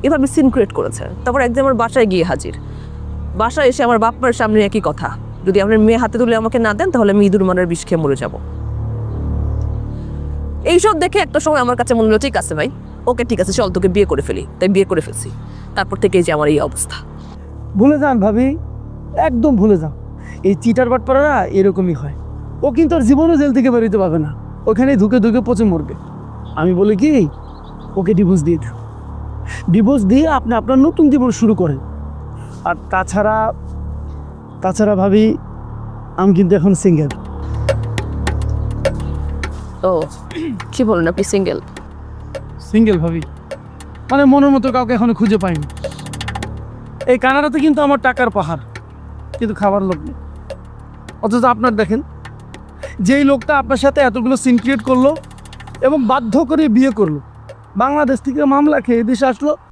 এভাবে scene create করেছে। তারপর একদিন আমার বাসায় গিয়ে হাজির, বাসায় এসে আমার বাপ্পার সামনে একই কথা, যদি আপনার মেয়ে হাতে তুলে আমাকে না দেন তাহলে আমি ইঁদুর মারার বিষ খেয়ে মরে যাব। এইসব দেখে একটা সময় আমার কাছে মনে হলো ঠিক আছে ভাই, ওকে ঠিক আছে, চল তোকে বিয়ে করে ফেলি। তাই বিয়ে করে ফেলছি। তারপর থেকে যে আমার এই অবস্থা। ভুলে যান ভাবি, একদম ভুলে যান। এই চিটার বাটপাড়ারা এরকমই হয়। ও কিন্তু আর জীবনে জেল থেকে বেরোতে পারবে না, ওখানে ধুকে ধুকে পচে মরবে। আমি বলি কি, ওকে ডিভোর্স দিয়ে দিন। ডিভোর্স দিয়ে আপনি আপনার নতুন জীবন শুরু করেন। আর তাছাড়া ভাবি, আমি কিন্তু এখন সিঙ্গেল। ও কি বলেন আপনি সিঙ্গেল? সিঙ্গেল ভাবি, মানে মনের মতো কাউকে এখনো খুঁজে পাইনি। এই কানাডাতে কিন্তু আমার টাকার পাহাড়, কিন্তু খাবার লোক নেই। অথচ আপনার দেখেন, যেই লোকটা আপনার সাথে এতগুলো সিন ক্রিয়েট করলো এবং বাধ্য করে বিয়ে করলো, বাংলাদেশ থেকে মামলা খেয়ে দেশে আসলো,